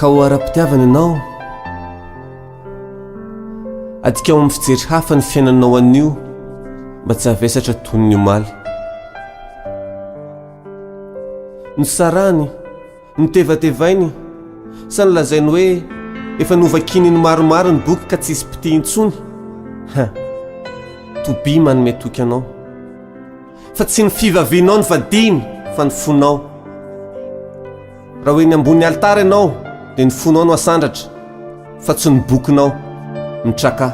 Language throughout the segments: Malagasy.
ka ho ara-pitiavana ianao adika ao amin'ny fijery hafa ny fiainanao an'io mba tsy havesatra toy ny omaly ny sarany ny tevatevainy sa nylazainy hoe efa novakiny ny maromaro ny boky ka tsisy piti intsony tobi manome toky anao fa tsy ny fivavianao ny vadiny fa ny fonao raha hoe ny ambony altara ianao dia ny fonao no asandratra fa tsy ny bokinao ny traka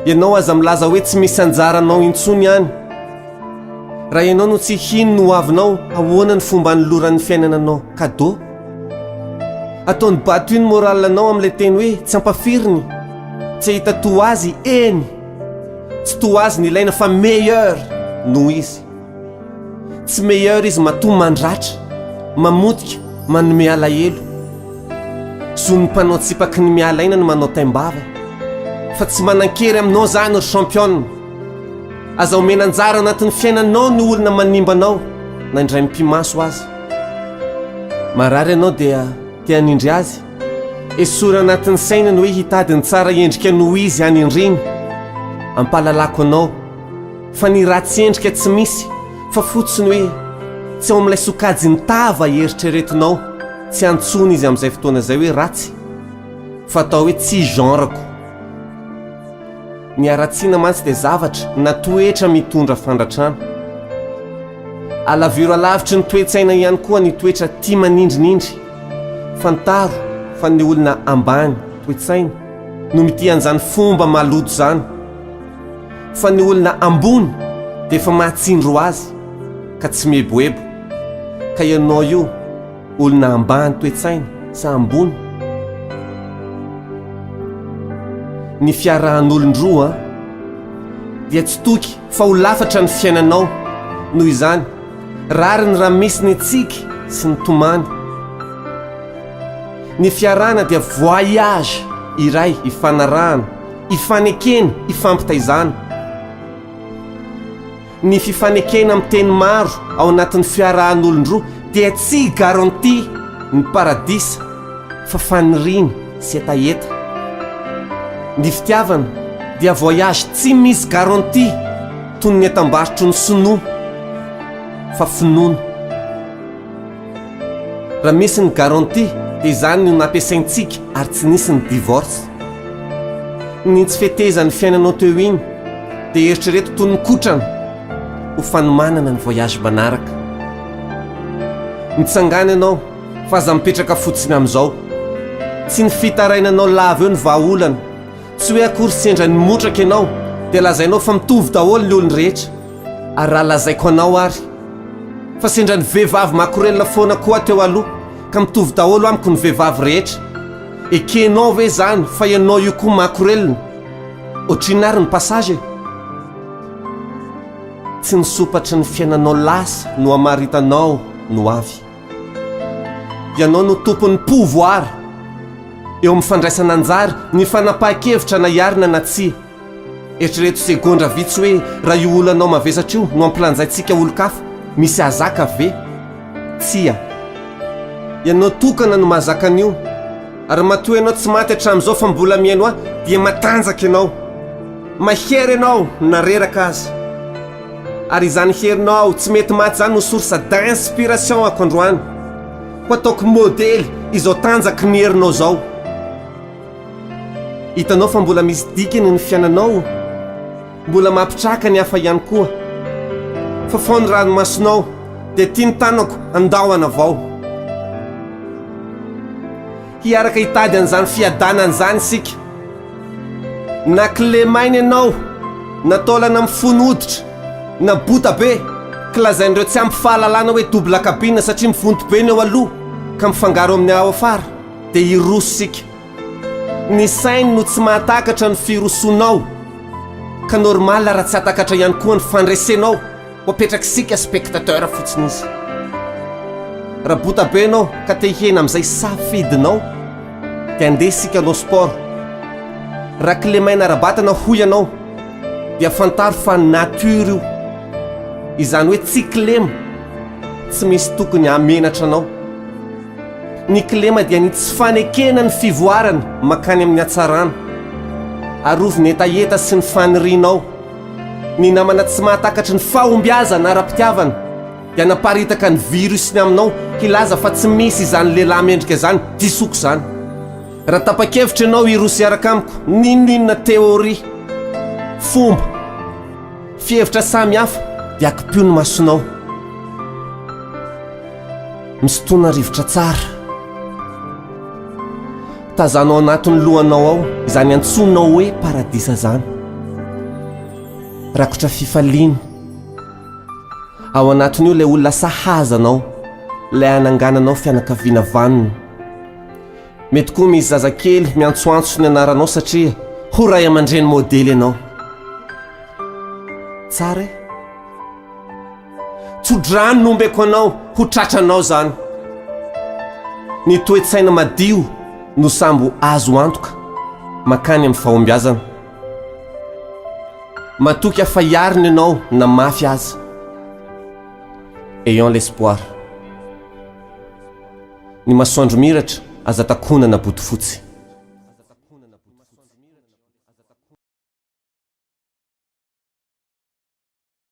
ianao aza milaza hoe tsy misy anjaranao intsony ihany raha ianao no tsy hino no avinao ahoana ny fomba nyloran'ny fiainananao kado ataony bato iny moralanao amin'ilay teny hoe tsy ampafiriny tsy hita to azy eny tsy to azy ny ilaina fa meilleur noho izy tsy meilleur izy mato mandratra mamotika manome alahelo zo ny mpanao tsipaky ny mialaina no manao taimbava fa tsy manan-kery aminao zany ry championne aza omena anjara anatin'ny fiainanao ny olona manimbanao na indray mimpimaso azy marary ianao dia tianindry azy esory anatin'ny sainany hoe hitady ny tsara endrika noho izy any indriny ampalalako anao fa ny ratsy endrika tsy misy fa fotsiny hoe tsy ao amin'ilay sokajy ny tava eritreretinao tsy antsony izy amin'izay fotoana izay hoe ratsy fa atao hoe tsy genreko ny aratsiana mantsy dia zavatra na toetra mitondra fandratrana alaviro alavitry ny toetsaina ihany koa ny toetra tia manindrinindry fantaro fa ny olona ambany toetsaina no mitian'izany fomba maloto zany fa ny olona ambony dia efa mahatsindro azy ka tsy meboebo ka ianao io olona ambany toetsaina sa ambony ny fiarahan'olon-droa dia tsy toky fa ho lafatra ny fiainanao noho izany rary ny raha misy ny tsiky sy ny tomany ny fiarahana dia voyage iray ifanarahana ifanekeny ifampitaizana ny fifanekena amin'ny teny maro ao anatin'ny fiarahan'olon-droa dia tsy garanti ny paradisa fa faniriny sy etaeta ny fitiavana dia voyage tsy misy garanti toy ny etam-baritro ny sinoa fa finoana raha misy ny garanti dia izany no nampiasaintsika ary tsy nisy ny divorce ny tsy fetezan'ny fiainanao teo iny dia eritrereto toy ny kotrana ho fanomanana ny voyage manaraka nitsangana ianao fa aza mipetraka fotsiny amin'izao tsy ny fitarainanao lava eo ny vahaolana tsy hoe akory sendra ny motraka ianao dia lazainao fa mitovy daholo ny olony rehetra ary raha lazaiko anao ary fa sendra ny vehivavy makorelina foana koa teo aloha ka mitovy daholo amiko ny vehivavy rehetra ekenao ve zany fa ianao io koa makorelina ohatrinary ny passage tsy nisopatry ny fiainanao lasa no amaritanao no avy ianao no tompon'ny pouvoir eo amin'ny fandraisana anjara ny fanapahan-kevitra na iarina na tsia eritrereto segondra vitsy hoe raha io olanao mavesatra io no ampilanjaintsika olo-kafa misy azaka ve tsia ianao tokana no mahazaka an'io ary matoa ianao tsy maty hatramin'izao fa mbola miaino ahy dia matanjaka ianao mahery ianao nareraka azy ary izany herinao tsy mety maty zany no source d'inspiration ako androany ho ataoko modely izao tanjaky ny herinao zao hitanao fa mbola misy dikiny ny fiainanao mbola mampitraka ny hafa ihany koa fa fao ny ranomasonao dia tia ny tanako andahona avao hiaraka hitady an'izany fiadanana izany isika na klemainy ianao na taolana amin'ny fonoditra na bota be ka lazain'ireo tsy ampy fahalalana hoe double cabine satria mivonto be ny eo aloha ka mifangaro amin'ny ao afara dia hiroso sika ny sainy no tsy mahatakatra ny firosonao ka normal raha tsy hatakatra ihany koa ny fandraisenao ho apetraky sika spectateur fotsiny izy raha bota be ianao ka te hihena amin'izay safidinao dia andeha sika anao sport raha klemaina rabatana hoy ianao dia fantaro fa nature io izany hoe tsy klema tsy misy tokony hamenatra anao ny kilema dia ny tsy fanekena ny fivoarana makany amin'ny hatsarana, arovy ny etaeta sy ny fanirianao. Ny namana tsy mahatakatry ny fahombiazana ara-pitiavana dia naparitaka ny virusiny aminao, hilaza fa tsy misy izany lehilahy mendrika izany, disoko izany. Raha tapa-kevitra ianao hirosy araka amiko ninonina teoria, fomba, fihevitra samy hafa dia akipio ny masonao. Misy tona rivotra tsara tazanao anatin'ny lohanao ao, izany antsonao hoe paradisa zany. Rakotra fifaliana ao anatin'io ilay olona sahazanao, ilay anangananao fianakaviana vanona. Mety koa misy zazakely miantsoantso ny anaranao satria ho ray aman-dreny modely ianao. Tsara e, tsodrano nombeko anao ho tratranao zany. Ny toe-tsaina madio no sambo azo antoka makany amin'ny fahombiazana. Matoky afaiariny ianao na mafy aza. Ayons l'espoir. Ny masoandro miratra aza takonana boto fotsy.